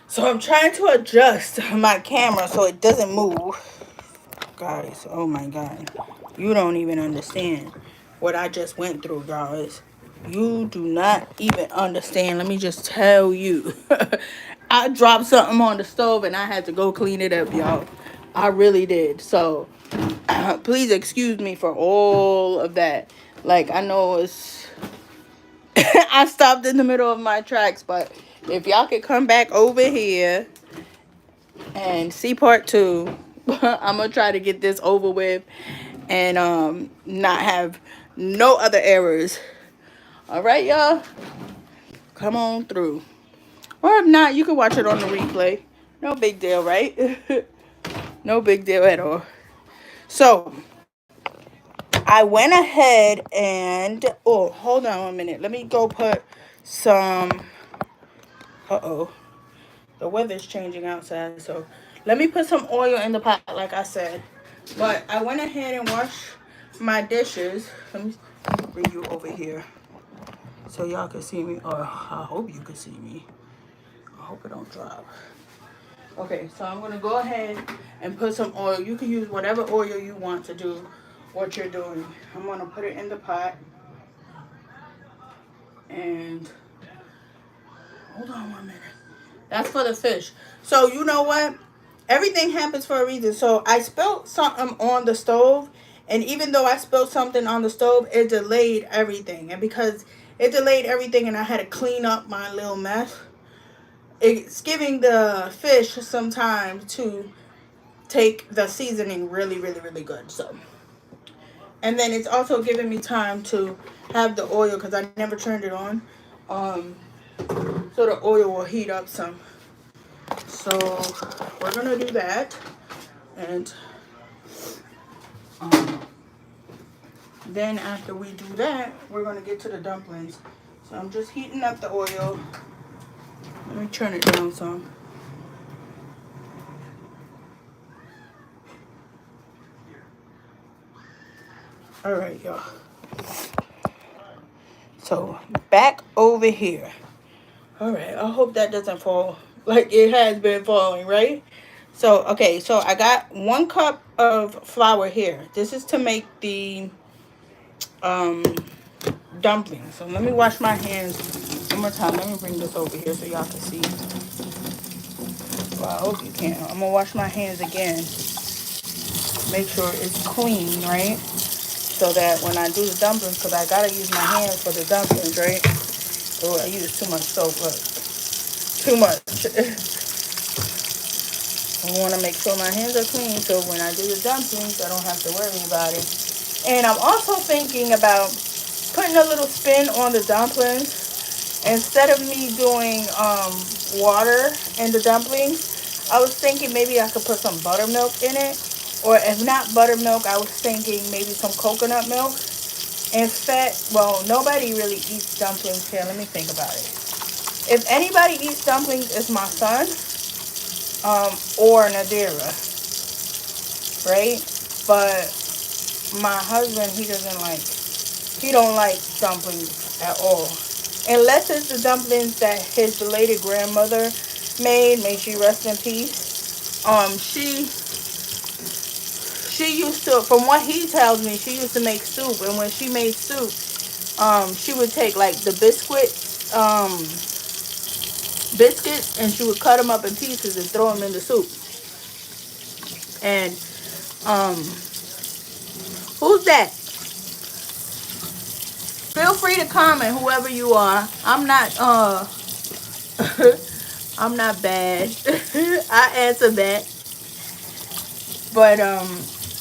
So I'm trying to adjust my camera so it doesn't move. Guys, oh my God. You don't even understand what I just went through, guys. You do not even understand. Let me just tell you. I dropped something on the stove and I had to go clean it up, y'all. I really did. So please excuse me for all of that. Like, I know it's I stopped in the middle of my tracks, but if y'all could come back over here and see part 2, I'm gonna try to get this over with and not have no other errors. All right, y'all, come on through. Or if not, you can watch it on the replay. No big deal, right? No big deal at all. So I went ahead and, oh, hold on a minute. Let me go put some, the weather's changing outside, so let me put some oil in the pot, like I said. But I went ahead and washed my dishes. Let me bring you over here so y'all can see me. Or I hope you can see me. I hope it don't drop. Okay, so I'm going to go ahead and put some oil. You can use whatever oil you want to do what you're doing. I'm going to put it in the pot. And hold on 1 minute. That's for the fish. So you know what? Everything happens for a reason. So I spilled something on the stove. And even though I spilled something on the stove, it delayed everything. And because it delayed everything and I had to clean up my little mess, it's giving the fish some time to take the seasoning really, really, really good. So, and then it's also giving me time to have the oil because I never turned it on. So the oil will heat up some. So we're gonna do that, and then after we do that, we're gonna get to the dumplings. So I'm just heating up the oil. Let me turn it down some. All right, y'all. So back over here. All right, I hope that doesn't fall like it has been falling, right? So, okay, so I got 1 cup of flour here. This is to make the dumplings. So let me wash my hands one more time. Let me bring this over here so y'all can see. Well, I hope you can. I'm gonna wash my hands again. Make sure it's clean, right? So that when I do the dumplings, because I gotta use my hands for the dumplings, right? Oh, I use too much soap, look. Too much. I want to make sure my hands are clean so when I do the dumplings, I don't have to worry about it. And I'm also thinking about putting a little spin on the dumplings. Instead of me doing water in the dumplings, I was thinking maybe I could put some buttermilk in it. Or if not buttermilk, I was thinking maybe some coconut milk. In fact, well, nobody really eats dumplings here. Let me think about it. If anybody eats dumplings, it's my son. Or Nadira, right? But my husband, he don't like dumplings at all. Unless it's the dumplings that his belated grandmother made. May she rest in peace. She used to, from what he tells me, she used to make soup. And when she made soup, she would take like the biscuits, and she would cut them up in pieces and throw them in the soup. And who's that? Feel free to comment, whoever you are. I'm not I'm not bad. I answer that. But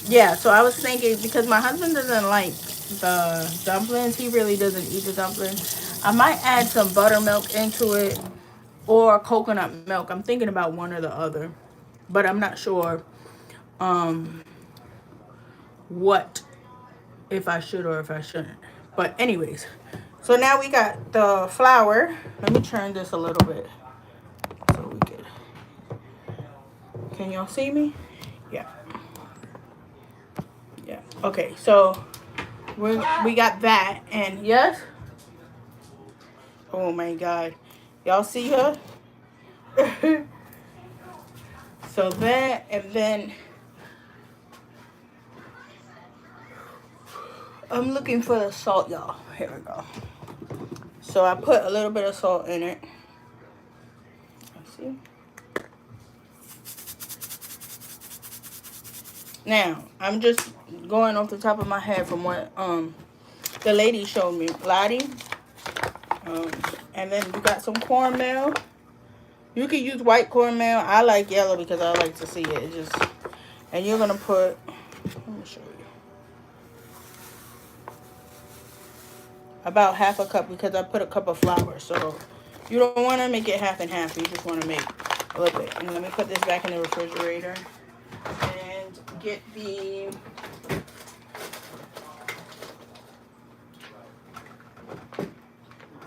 yeah, so I was thinking, because my husband doesn't like the dumplings, he really doesn't eat the dumplings, I might add some buttermilk into it or coconut milk. I'm thinking about one or the other, but I'm not sure what, if I should or if I shouldn't. But anyways, so now we got the flour. Let me turn this a little bit so we can. Can y'all see me? Yeah. Yeah. Okay, so we got that, and yes. Oh my God, y'all see her? So that, and then I'm looking for the salt, y'all. Here we go. So I put a little bit of salt in it. Let's see. Now, I'm just going off the top of my head from what the lady showed me, Lottie. And then you got some cornmeal. You can use white cornmeal. I like yellow because I like to see it. It just, and you're gonna put, let me show you, about half a cup because I put a cup of flour. So you don't want to make it half and half. You just want to make a little bit. And let me put this back in the refrigerator and get the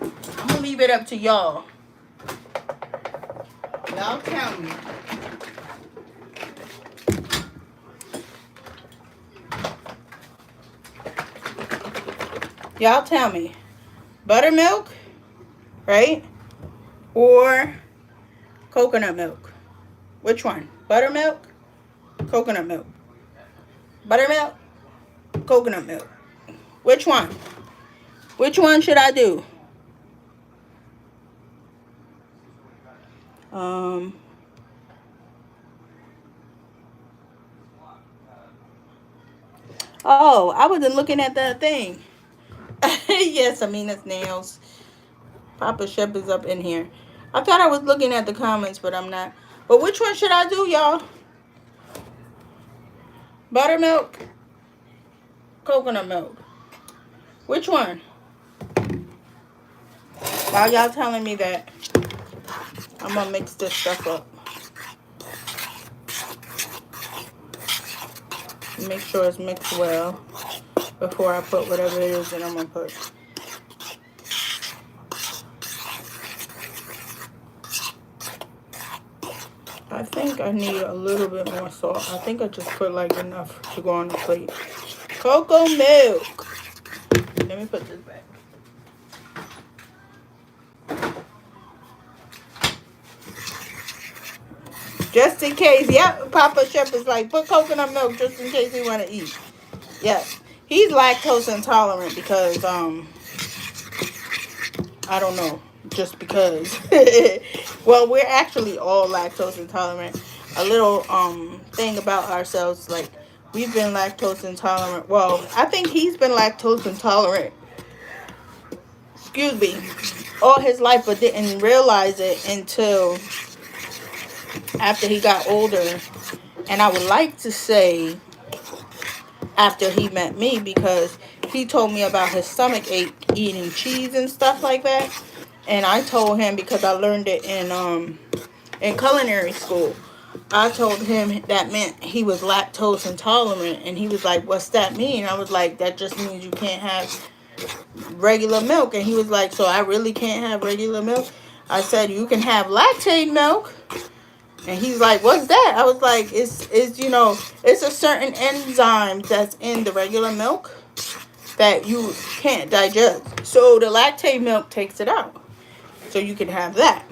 I'm gonna leave it up to y'all. Y'all tell me. Y'all tell me. Buttermilk, right? Or coconut milk? Which one? Buttermilk? Coconut milk? Buttermilk? Coconut milk? Which one? Which one should I do? Oh, I wasn't looking at that thing. Yes, Amina's nails. Papa Shep is up in here. I thought I was looking at the comments, but I'm not. But which one should I do, y'all? Buttermilk? Coconut milk? Which one? While y'all telling me that, I'm gonna mix this stuff up. Make sure it's mixed well before I put whatever it is that I'm gonna put. I think I need a little bit more salt. I think I just put like enough to go on the plate. Cocoa milk. Let me put this back. Just in case. Yep, Papa Chef is like, put coconut milk just in case you want to eat. Yes. He's lactose intolerant because, I don't know. Just because. Well, we're actually all lactose intolerant. A little thing about ourselves, like, we've been lactose intolerant. Well, I think he's been lactose intolerant, excuse me, all his life, but didn't realize it until after he got older. And I would like to say after he met me, because he told me about his stomach ache eating cheese and stuff like that. And I told him, because I learned it in culinary school, I told him that meant he was lactose intolerant. And he was like, what's that mean? I was like, that just means you can't have regular milk. And he was like, so I really can't have regular milk? I said, you can have lactate milk. And he's like, what's that? I was like, it's you know, it's a certain enzyme that's in the regular milk that you can't digest. So the lactate milk takes it out. So you can have that.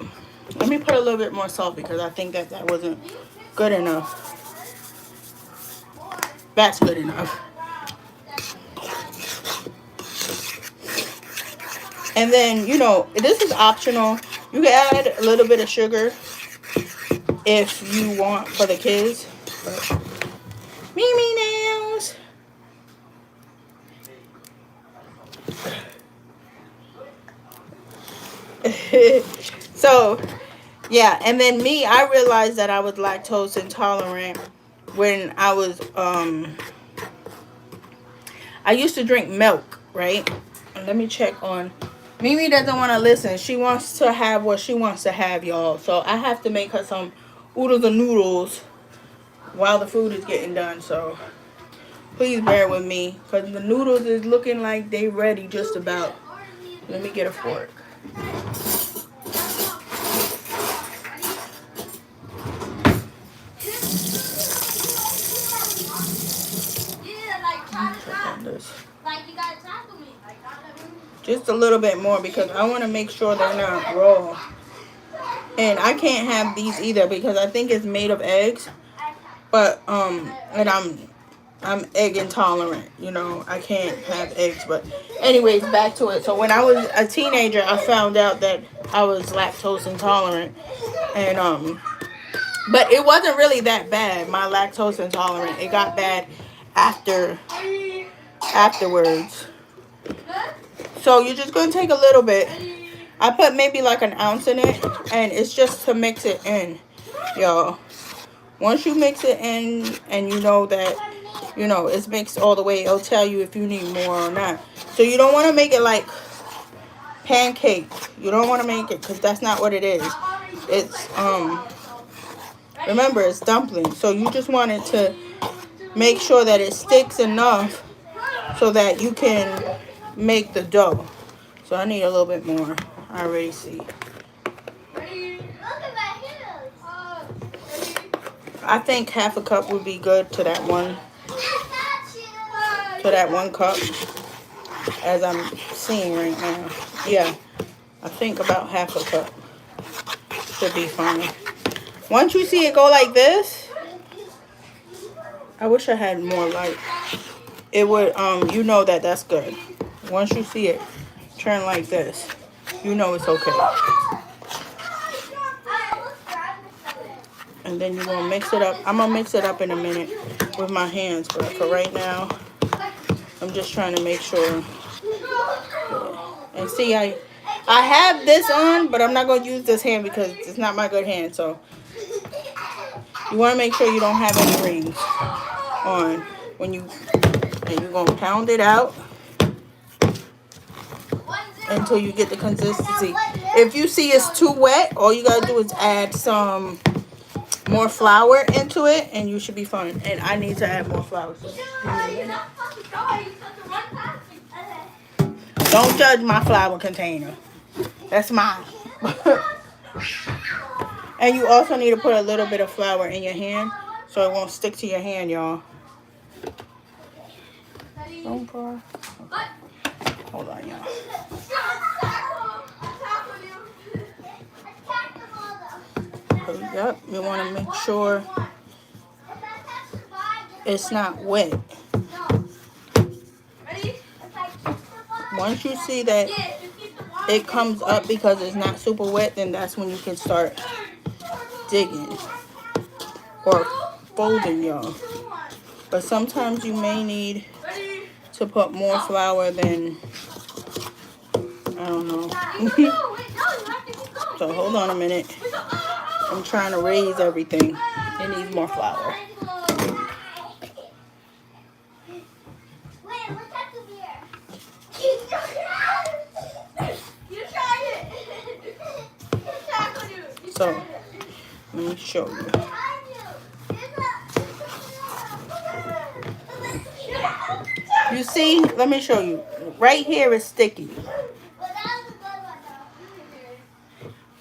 Let me put a little bit more salt because I think that wasn't good enough. That's good enough. And then, you know, this is optional. You can add a little bit of sugar if you want for the kids. Mimi nails. So, yeah, and then me, I realized that I was lactose intolerant when I was, I used to drink milk, right? And let me check on, Mimi doesn't want to listen. She wants to have what she wants to have, y'all. So I have to make her some oodles and noodles while the food is getting done. So please bear with me, because the noodles is looking like they ready just about. Let me get a fork. Just a little bit more because I want to make sure they're not raw. And I can't have these either because I think it's made of eggs. But and I'm egg intolerant, you know. I can't have eggs. But anyways, back to it. So when I was a teenager, I found out that I was lactose intolerant. And but it wasn't really that bad, my lactose intolerant. It got bad afterwards. So you're just gonna take a little bit. I put maybe like an ounce in it, and it's just to mix it in, y'all. Once you mix it in and you know that, you know, it's mixed all the way, it'll tell you if you need more or not. So you don't want to make it like pancake. You don't want to make it, because that's not what it is. It's remember, it's dumpling. So you just want it to make sure that it sticks enough so that you can make the dough. So I need a little bit more. I already see. I think half a cup would be good to that one cup, as I'm seeing right now. Yeah, I think about half a cup should be fine. Once you see it go like this, I wish I had more light. It would, you know that that's good. Once you see it turn like this, you know it's okay. And then you're going to mix it up. I'm going to mix it up in a minute with my hands. But for right now, I'm just trying to make sure. And see, I have this on, but I'm not going to use this hand because it's not my good hand. So you want to make sure you don't have any rings on when you, and you're going to pound it out until you get the consistency. If you see it's too wet, all you got to do is add some more flour into it and you should be fine. And I need to add more flour. So don't judge my flour container. That's mine. And you also need to put a little bit of flour in your hand so it won't stick to your hand, y'all. Don't pour. Okay. Hold on, y'all. Yep, you want to make sure it's not wet. Once you see that it comes up because it's not super wet, then that's when you can start digging or folding, y'all. But sometimes you may need to put more flour than, I don't know. So hold on a minute. I'm trying to raise everything. It needs more flour. So, let me show you. You see, let me show you. Right here is sticky.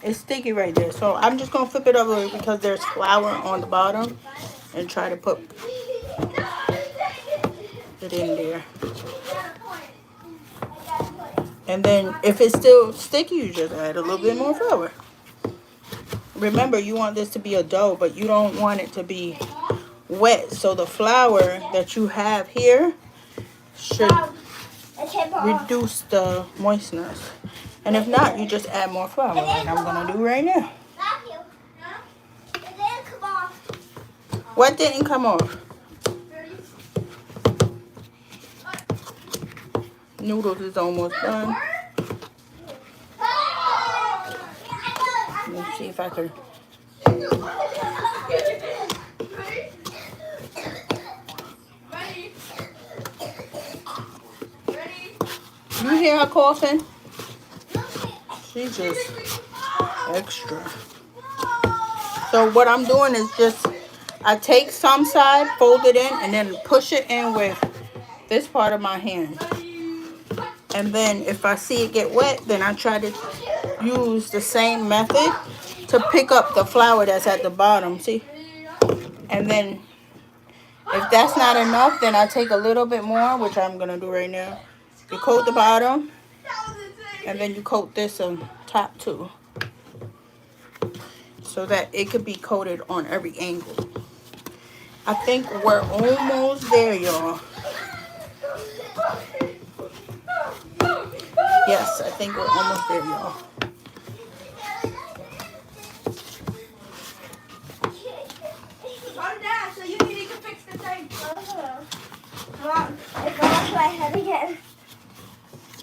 It's sticky right there. So I'm just going to flip it over because there's flour on the bottom and try to put it in there. And then if it's still sticky, you just add a little bit more flour. Remember, you want this to be a dough, but you don't want it to be wet. So the flour that you have here should reduce the moistness. And if not, you just add more flour like I'm going to do right now. What didn't come off? Noodles is almost done. Let's see if I can. You hear her coughing? She's just extra. So what I'm doing is just, I take some side, fold it in, and then push it in with this part of my hand. And then if I see it get wet, then I try to use the same method to pick up the flour that's at the bottom, see? And then if that's not enough, then I take a little bit more, which I'm going to do right now. You coat the bottom, and then you coat this on top too. so that it could be coated on every angle. I think we're almost there, y'all. Yes, I think we're almost there, y'all. Calm down, so you can fix the thing. Come on, it's going my head again.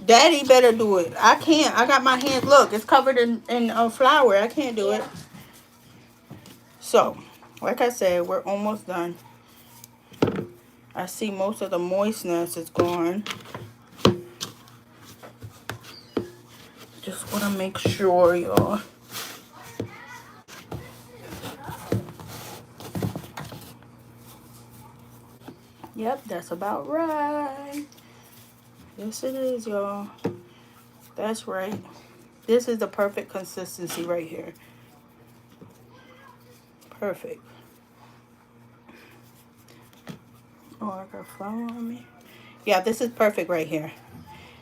Daddy better do it. I can't. I got my hands. Look, it's covered in flour. I can't do it. So, like I said, we're almost done. I see most of the moistness is gone. Just want to make sure, y'all. Yep, that's about right. Yes, it is, y'all. That's right. This is the perfect consistency right here. Perfect. Oh, I got flour on me. Yeah, this is perfect right here.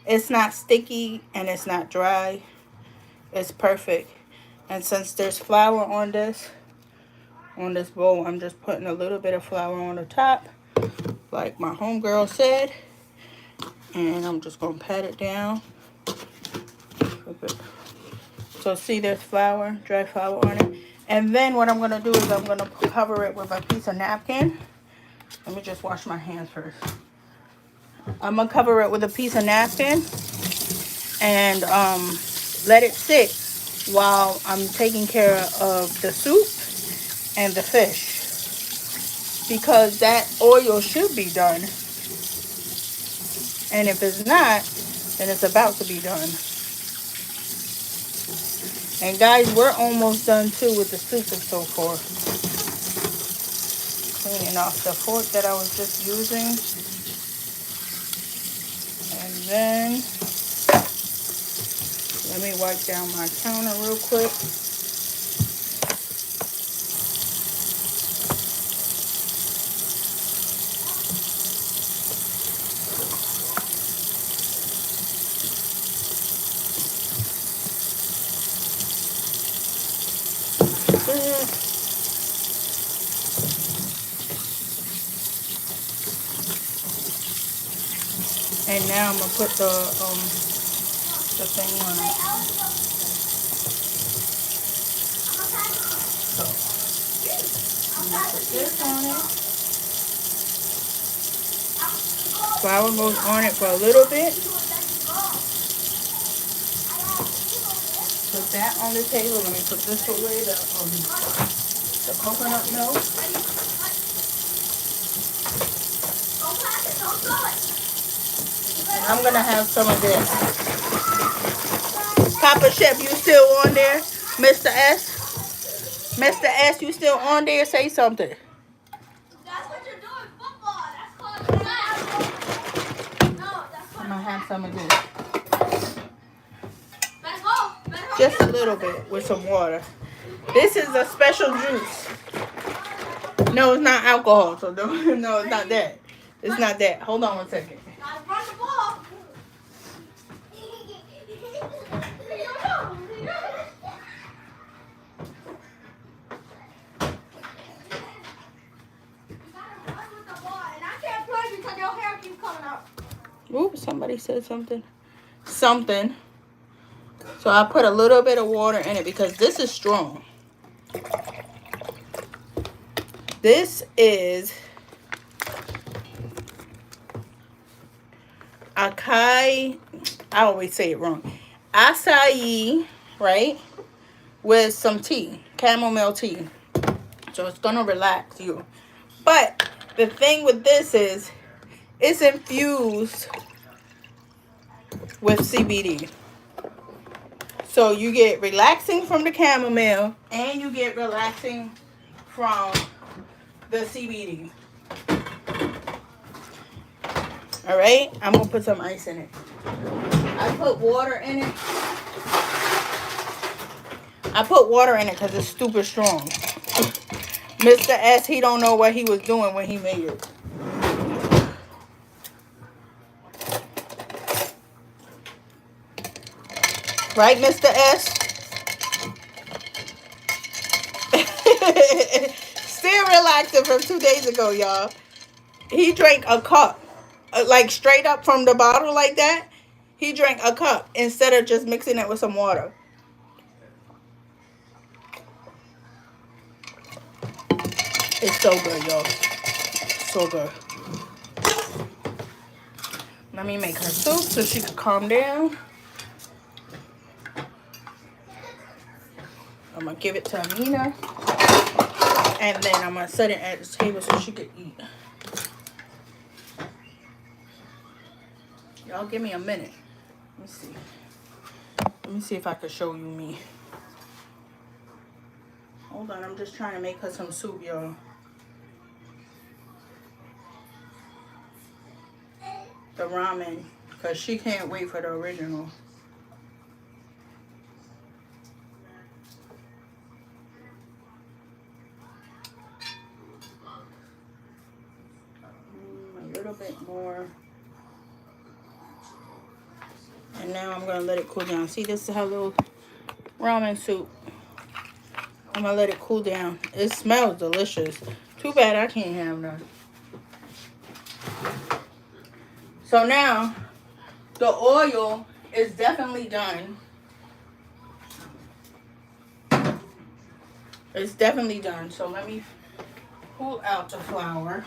It's not sticky and it's not dry. It's perfect. And since there's flour on this bowl, I'm just putting a little bit of flour on the top, like my homegirl said. And I'm just going to pat it down. So see, there's flour, dry flour on it. And then what I'm going to do is I'm going to cover it with a piece of napkin. Let me just wash my hands first. I'm going to cover it with a piece of napkin and let it sit while I'm taking care of the soup and the fish. Because that oil should be done. And if it's not, then it's about to be done. And guys, we're almost done too with the soup and so forth. Cleaning off the fork that I was just using. And then, let me wipe down my counter real quick. And now I'm gonna put the thing on it. So I'm gonna put this on it. Flour goes on it for a little bit. Put that on the table. Let me put this away. The coconut milk. And I'm gonna have some of this. Papa Chef, you still on there? Mr. S? Mr. S, you still on there? Say something. That's what you're doing, football. That's called that. No, that's called. I'm gonna have some of this. Better go. Just a little bit with some water. This is a special juice. No, it's not alcohol. So don't, no, it's not that. It's not that. Hold on one second. Gotta run the ball. Ooh, somebody said something. Something. So I put a little bit of water in it because this is strong. This is acai. I always say it wrong. Acai, right? With some tea, chamomile tea. So it's gonna relax you. But the thing with this is it's infused with CBD. So you get relaxing from the chamomile and you get relaxing from the CBD. All right, I'm gonna put some ice in it. I put water in it. I put water in it because it's super strong. Mr. S, he don't know what he was doing when he made it. Right, Mr. S? Still real active from 2 days ago, y'all. He drank a cup. Like straight up from the bottle like that. He drank a cup instead of just mixing it with some water. It's so good, y'all. So good. Let me make her soup so she can calm down. I'm going to give it to Amina. And then I'm going to set it at the table so she can eat. Y'all give me a minute. Let me see. Let me see if I can show you me. Hold on. I'm just trying to make her some soup, y'all. The ramen. Because she can't wait for the original. A little bit more. And now I'm going to let it cool down. See, this is her little ramen soup. I'm going to let it cool down. It smells delicious. Too bad I can't have none. So now, the oil is definitely done. It's definitely done. So let me pull out the flour.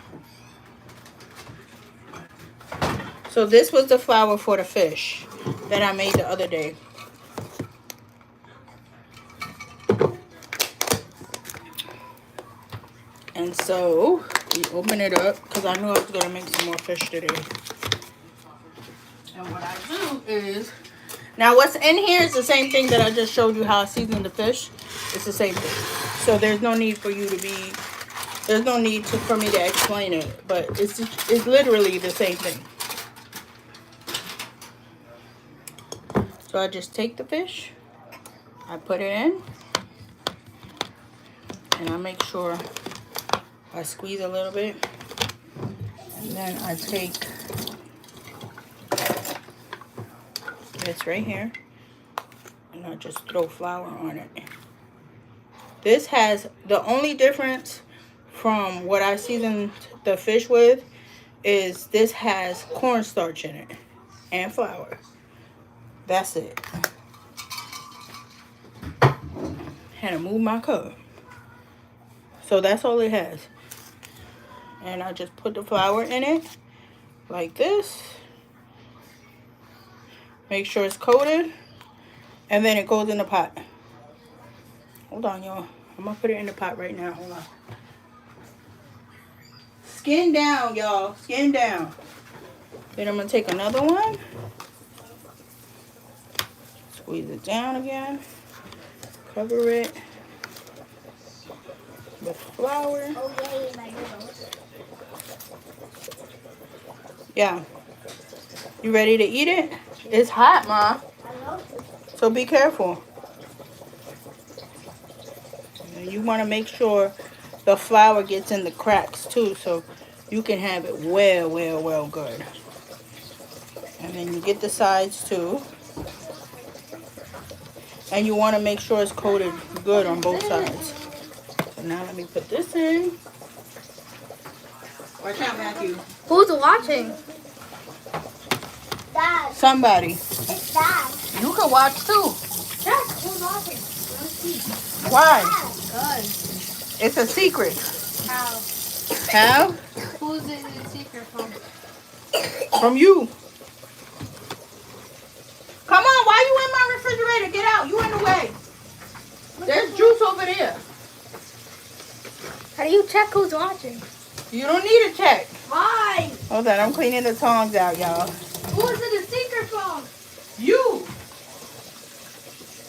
So this was the flour for the fish that I made the other day. And so we open it up because I knew I was going to make some more fish today. And what I do is, now what's in here is the same thing that I just showed you how I seasoned the fish. It's the same thing. So there's no need for you to be, there's no need for me to explain it. But it's literally the same thing. So I just take the fish, I put it in, and I make sure I squeeze a little bit. And then I take this right here, and I just throw flour on it. This has, the only difference from what I seasoned the fish with is this has cornstarch in it and flour. That's it. Had to move my cup. So that's all it has. And I just put the flour in it like this. Make sure it's coated. And then it goes in the pot. Hold on, y'all. I'm going to put it in the pot right now. Hold on. Skin down, y'all. Skin down. Then I'm going to take another one. Squeeze it down again. Cover it with flour. Yeah. You ready to eat it? It's hot, Ma. So be careful. And you want to make sure the flour gets in the cracks too, so you can have it well good. And then you get the sides too. And you want to make sure it's coated good on both sides. So now let me put this in. Watch out, Matthew. Who's watching? Dad. Somebody. It's Dad. You can watch too. Dad, who's watching? Let's see. Why? Good. It's a secret. How? How? Who's in the secret from? From you. Come on, why you in my refrigerator? Get out. You in the way. There's juice over there. How do you check who's watching? You don't need a check. Why? Hold on, I'm cleaning the tongs out, y'all. Who's in the secret from? You.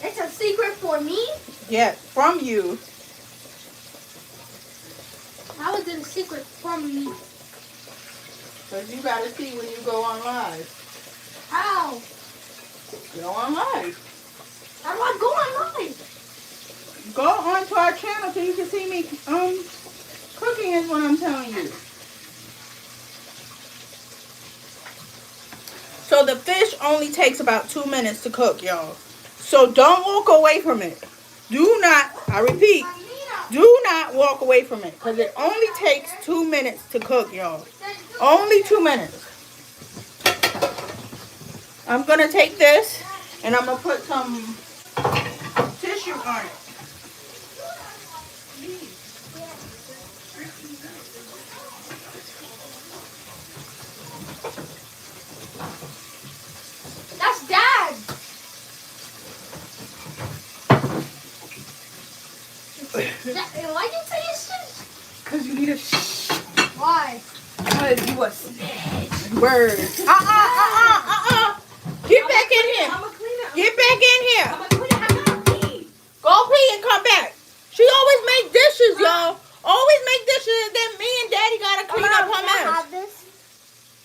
It's a secret for me? Yeah, from you. How is it a secret from me? Because you got to see when you go on live. How? Go on live. How do I go online? Go onto our channel so you can see me cooking is what I'm telling you. So the fish only takes about 2 minutes to cook, y'all. So don't walk away from it. Do not, I repeat, do not walk away from it because it only takes 2 minutes to cook, y'all. Only 2 minutes. I'm going to take this and I'm going to put some tissue on it. That's Dad. Why did you say you snitch? Because you need a shh. Why? Because you a snitch. Word. Get back in here. I'm going to clean it. Get back in here. I'm going to clean it. I got to pee. Go pee and come back. She always make dishes, y'all. Always make dishes, and then me and Daddy gotta clean up her mess.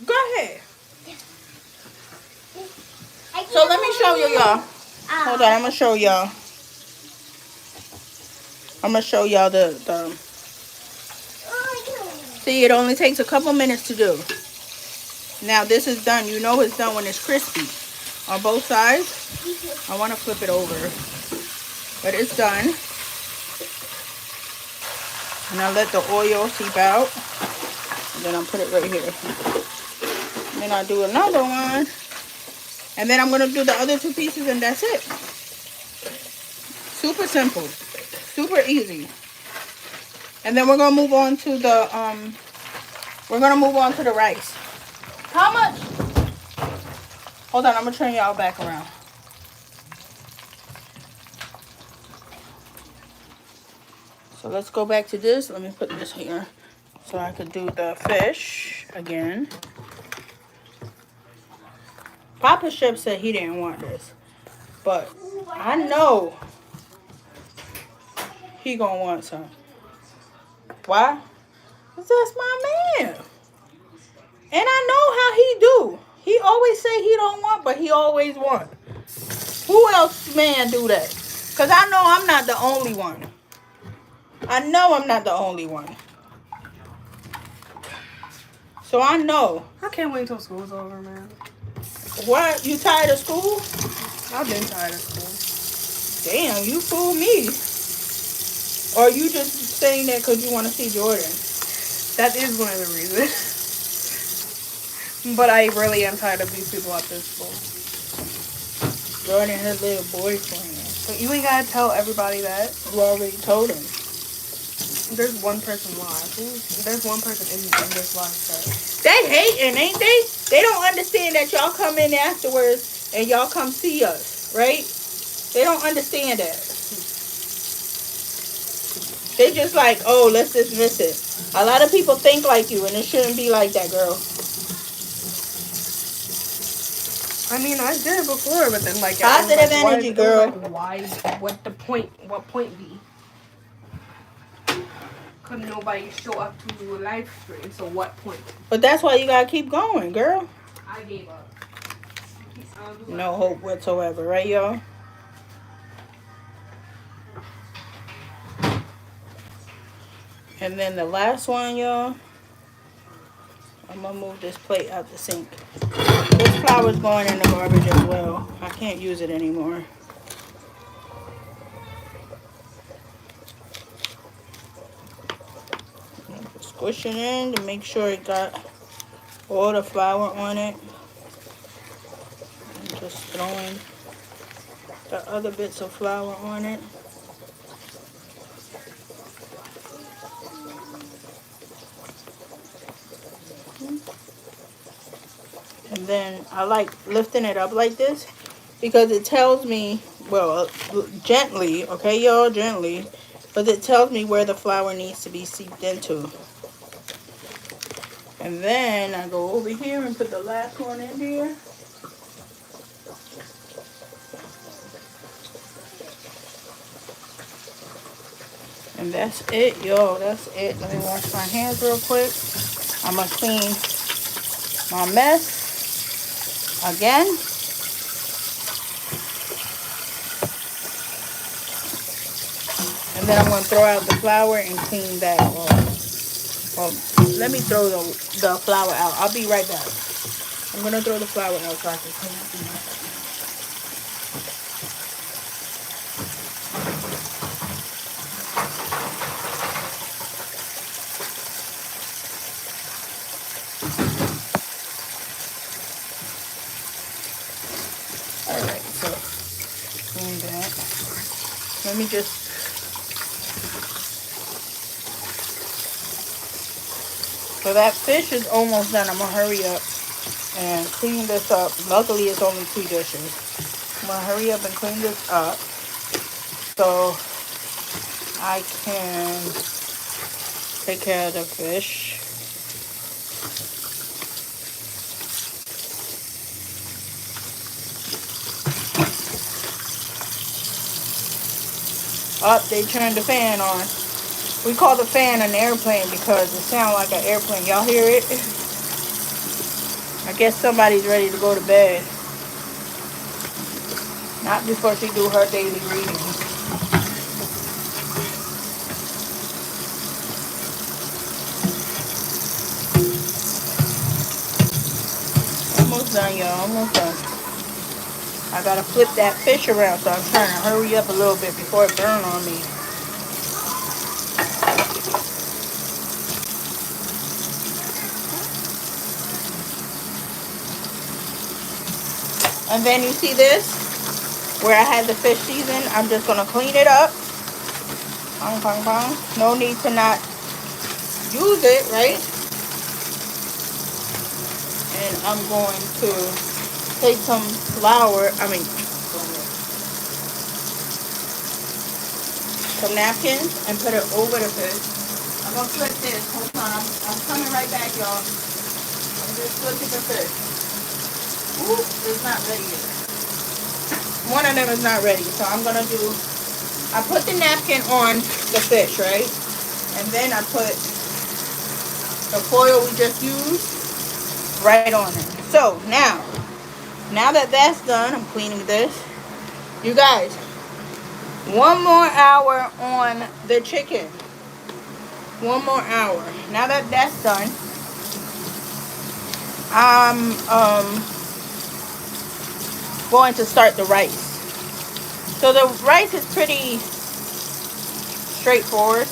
Go ahead. So let me show you, y'all. Hold on, I'm gonna show y'all. I'm gonna show y'all the. See, it only takes a couple minutes to do. Now this is done. You know it's done when it's crispy on both sides. I want to flip it over, but it's done. And I let the oil seep out. And then I'll put it right here. And then I'll do another one. And then I'm going to do the other 2 pieces and that's it. Super simple. Super easy. And then we're going to move on to the rice. How much? Hold on, I'm going to turn y'all back around. So let's go back to this. Let me put this here so I could do the fish again. Papa Chef said he didn't want this, but I know he gonna want some. Why? Because that's my man. And I know how he do. He always say he don't want, but he always want. Who else man do that? Because I know I'm not the only one. I know I'm not the only one. So I know. I can't wait until school's over, man. What? You tired of school? I've been tired of school. Damn, you fooled me. Or you just saying that because you want to see Jordan? That is one of the reasons. But I really am tired of these people at this school. Jordan, her little boyfriend. But you ain't gotta tell everybody that. You already told him. There's one person live. There's one person in this live chat. They hating, ain't they? They don't understand that y'all come in afterwards and y'all come see us, right? They don't understand that. They just like, oh, let's dismiss it. A lot of people think like you, and it shouldn't be like that, girl. I mean, I did it before, but then like positive energy, girl. Why? What the point? What point be? Couldn't nobody show up to do a live stream, so what point? But that's why you gotta keep going, girl. I gave up. No hope whatsoever, right, y'all? And then the last one, y'all. I'm gonna move this plate out the sink. This flour's going in the garbage as well. I can't use it anymore. Squish it in to make sure it got all the flour on it. I'm just throwing the other bits of flour on it. And then I like lifting it up like this because it tells me, well, gently, okay, y'all, gently, but it tells me where the flour needs to be seeped into. And then I go over here and put the last one in here. And that's it, y'all. That's it. Let me wash my hands real quick. I'm going to clean my mess again. And then I'm going to throw out the flour and clean that off. Well, let me throw the flour out. I'll be right back. I'm going to throw the flour out so I can clean up the mess. Let me just... So that fish is almost done. I'm going to hurry up and clean this up. Luckily, it's only 2 dishes. I'm going to hurry up and clean this up so I can take care of the fish. Oh, they turned the fan on. We call the fan an airplane because it sounds like an airplane. Y'all hear it? I guess somebody's ready to go to bed. Not before she do her daily reading. Almost done, y'all. Almost done. I gotta flip that fish around, so I'm trying to hurry up a little bit before it burn on me. And then you see this, where I had the fish seasoned. I'm just gonna clean it up. Bang, bang, bang. No need to not use it, right? And I'm going to take some flour, some napkins and put it over the fish. I'm gonna flip this. Hold on, I'm coming right back, y'all. I'm just flipping the fish. Ooh, it's not ready yet. One of them is not ready, so I'm gonna do, I put the napkin on the fish, right? And then I put the foil we just used right on it. So now that that's done, I'm cleaning this. You guys, 1 more hour on the chicken. 1 more hour. Now that that's done, I'm going to start the rice. So the rice is pretty straightforward.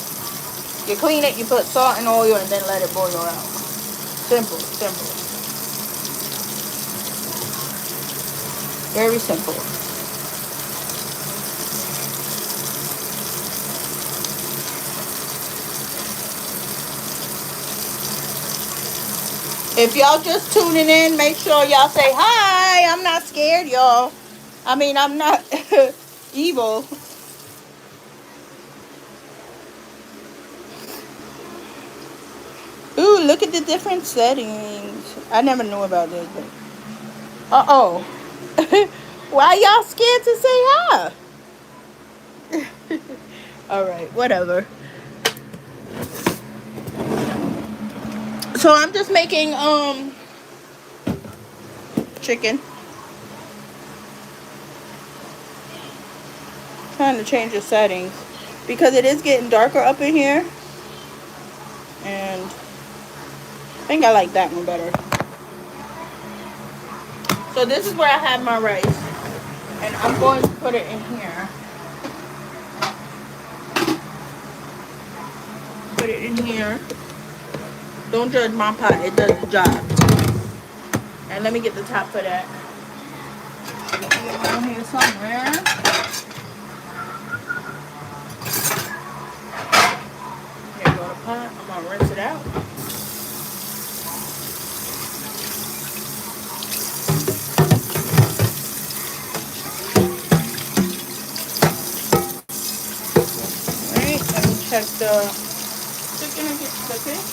You clean it, you put salt and oil, and then let it boil out. Simple, simple. Very simple. If y'all just tuning in, make sure y'all say hi. I'm not scared, y'all. I mean, I'm not evil. Ooh, look at the different settings. I never knew about this. Uh-oh. Why y'all scared to say hi? Alright, whatever. So I'm just making chicken. Trying to change the settings because it is getting darker up in here. And I think I like that one better. So this is where I have my rice. And I'm going to put it in here. Put it in here. Don't judge my pot, it does the job. And let me get the top for that. Down here somewhere. Here go the pot. I'm gonna rinse it out. Alright, let me check the chicken and get the fish.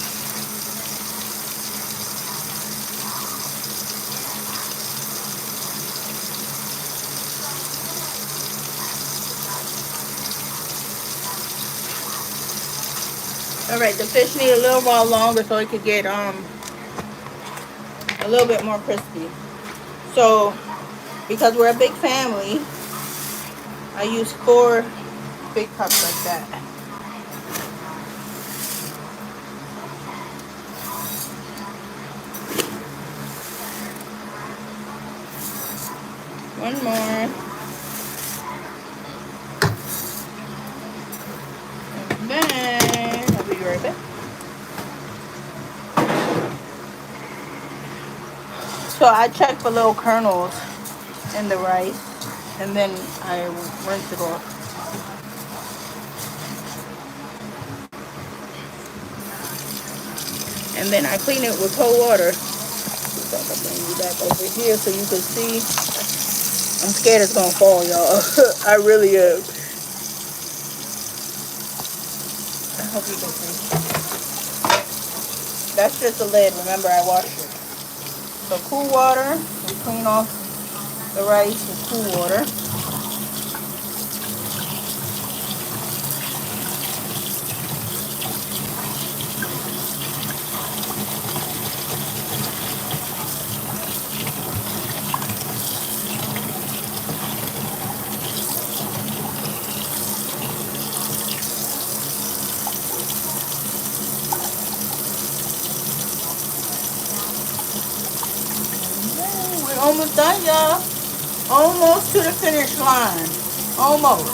Alright, the fish need a little while longer so it could get a little bit more crispy. So, because we're a big family, I use 4 big cups like that. One more. And then, I'll be right back. So I check for little kernels in the rice, and then I rinse it off. And then I clean it with cold water. So I'm gonna bring you back over here so you can see. I'm scared it's gonna fall, y'all. I really am. I hope you can see. That's just the lid. Remember, I washed it. So cool water. We clean off the rice with cool water. We're almost done, y'all. Almost to the finish line. Almost.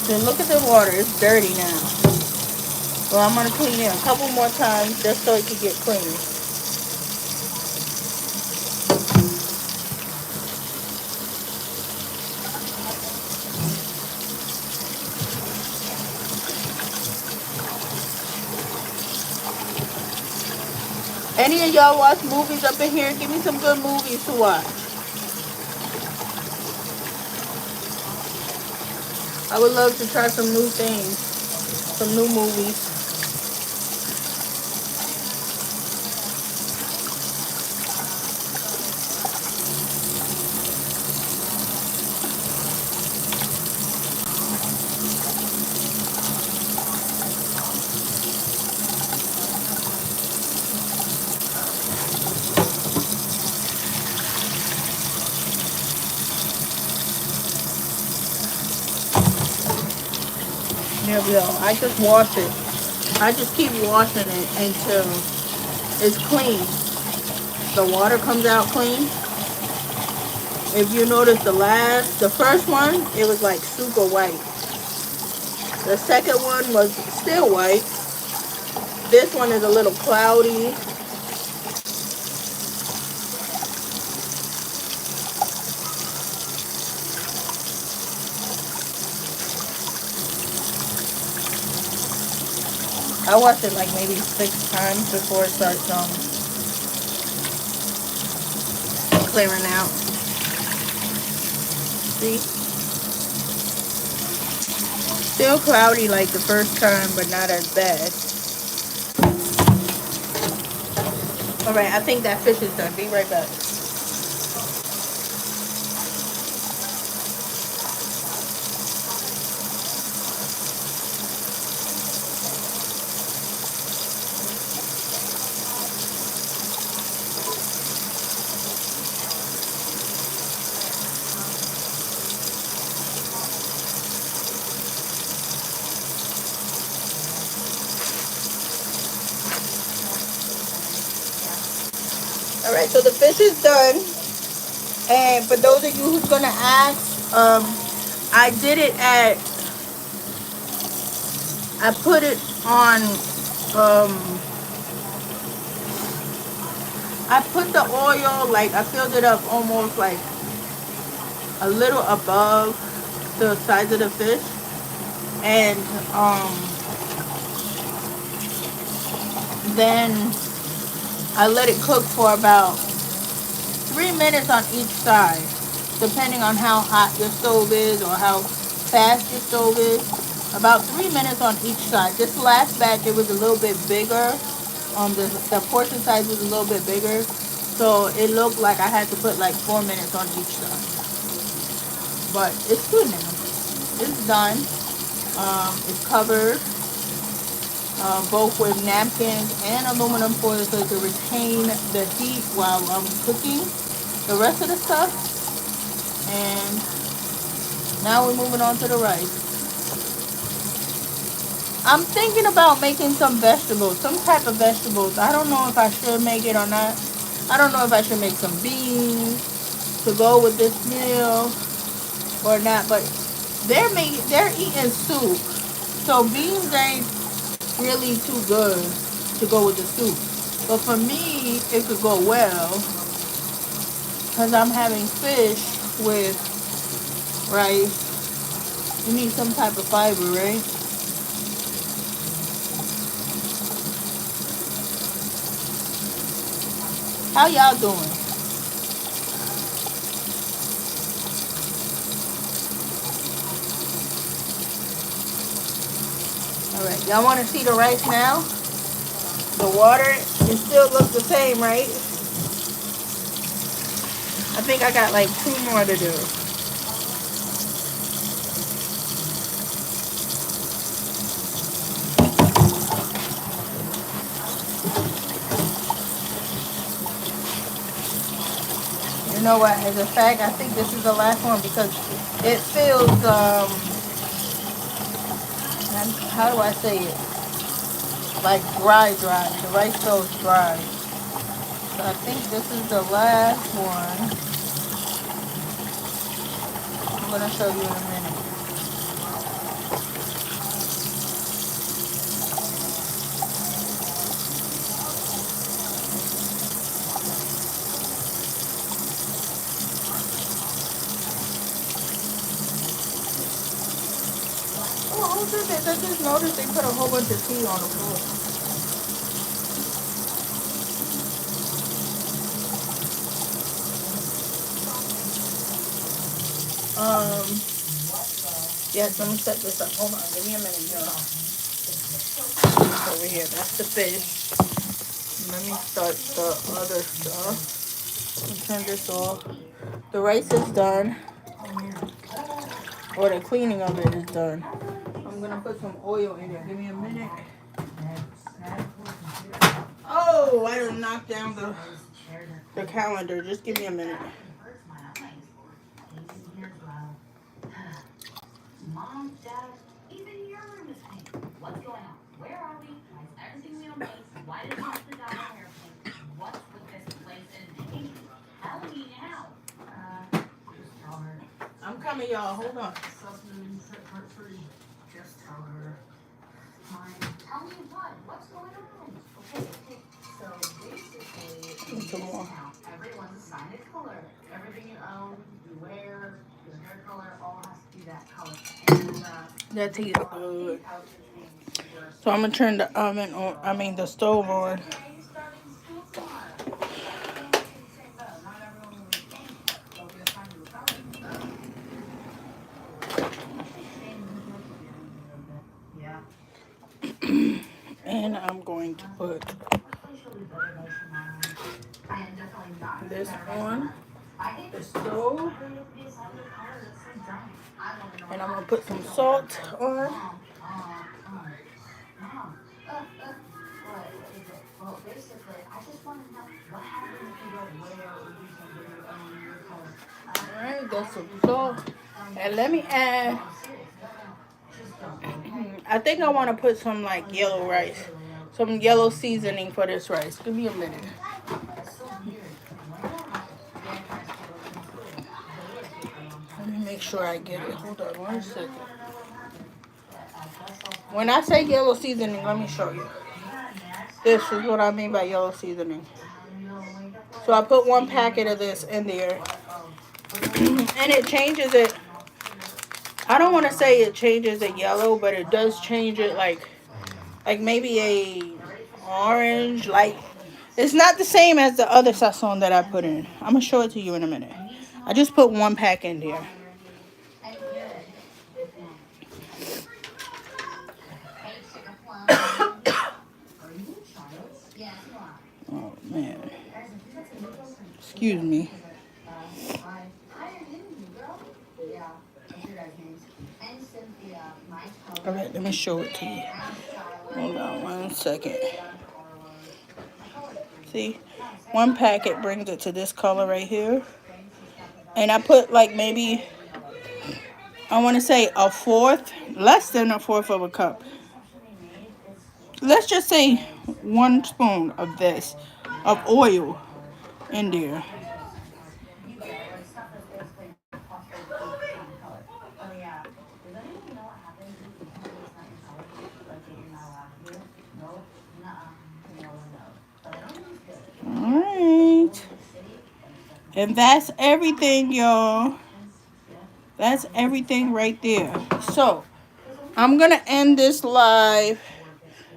So look at the water. It's dirty now. So I'm going to clean it a couple more times just so it can get clean. Any of y'all watch movies up in here? Give me some good movies to watch. I would love to try some new things. Some new movies. There we go. I just wash it. I just keep washing it until it's clean. The water comes out clean. If you notice the first one, it was like super white. The second one was still white. This one is a little cloudy. I wash it like maybe 6 times before it starts clearing out. See? Still cloudy like the first time, but not as bad. Alright, I think that fish is done. Be right back. Alright, so the fish is done. And for those of you who's gonna ask, I did it at, I put it on, I put the oil, like I filled it up almost like a little above the size of the fish. And then I let it cook for about 3 minutes on each side, depending on how hot your stove is or how fast your stove is. About 3 minutes on each side. This last batch, it was a little bit bigger. The portion size was a little bit bigger, so it looked like I had to put like 4 minutes on each side. But it's good now. It's done. It's covered. Both with napkins and aluminum foil so to retain the heat while I'm cooking the rest of the stuff. And now we're moving on to the rice. I'm thinking about making some vegetables, some type of vegetables. I don't know if I should make it or not. I don't know if I should make some beans to go with this meal or not, but they're eating soup, so beans ain't really too good to go with the soup, but for me it could go well. because I'm having fish with rice. You need some type of fiber, right? How y'all doing? All right, y'all want to see the rice now? The water, it still looks the same, right? I think I got like 2 more to do. You know what? As a fact, I think this is the last one because it feels how do I say it? Like dry. The rice feels dry. So I think this is the last one. I'm gonna show you in a minute. Oh, who did this? I just noticed they put a whole bunch of tea on the floor. Yes, let me set this up. Hold on, give me a minute, y'all. Over here, that's the fish. Let me start the other stuff. Turn this off. The rice is done, or the cleaning of it is done. I'm gonna put some oil in it. Give me a minute. Oh, I done knocked down the calendar. Just give me a minute. Mom, Dad, even your room is pink. What's going on? Where are we? Why is everything we own pink? Why does Mr. Dollar hair pink? What's with this place in pink? Tell me now. Just tell her. I'm coming, y'all. Hold on. Just tell her. Fine. Tell me what? What's going on? Okay. So basically, some more. Everyone's assigned a color. Everything you own, you wear, your hair color, all has to be that color. And that tastes good. So I'm gonna turn the oven on. I mean the stove on. And I'm going to put this on the stove. And I'm going to put some salt on. Alright, that's some salt. And let me add, I think I want to put some like yellow rice. Some yellow seasoning for this rice. Give me a minute. Let me make sure I get it. Hold on 1 second. When I say yellow seasoning, let me show you. This is what I mean by yellow seasoning. So I put 1 packet of this in there. And it changes it. I don't want to say it changes it yellow, but it does change it like maybe a orange, like it's not the same as the other sazon that I put in. I'm gonna show it to you in a minute. I just put 1 pack in there. Oh man, excuse me. All right, let me show it to you. Hold on 1 second. See, 1 packet brings it to this color right here. And I put like maybe, I want to say a 1/4, less than a 1/4 of a cup. Let's just say 1 spoon of this, of oil in there. Alright. And that's everything, y'all. That's everything right there. So, I'm going to end this live.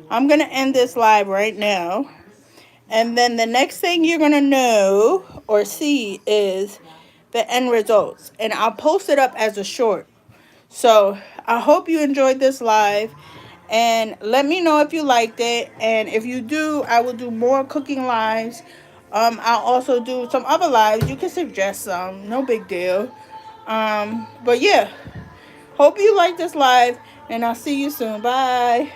I'm going to end this live right now. And then the next thing you're going to know or see is the end results. And I'll post it up as a short. So, I hope you enjoyed this live. And let me know if you liked it. And if you do, I will do more cooking lives. I'll also do some other lives. You can suggest some. No big deal. But yeah. Hope you like this live. And I'll see you soon. Bye.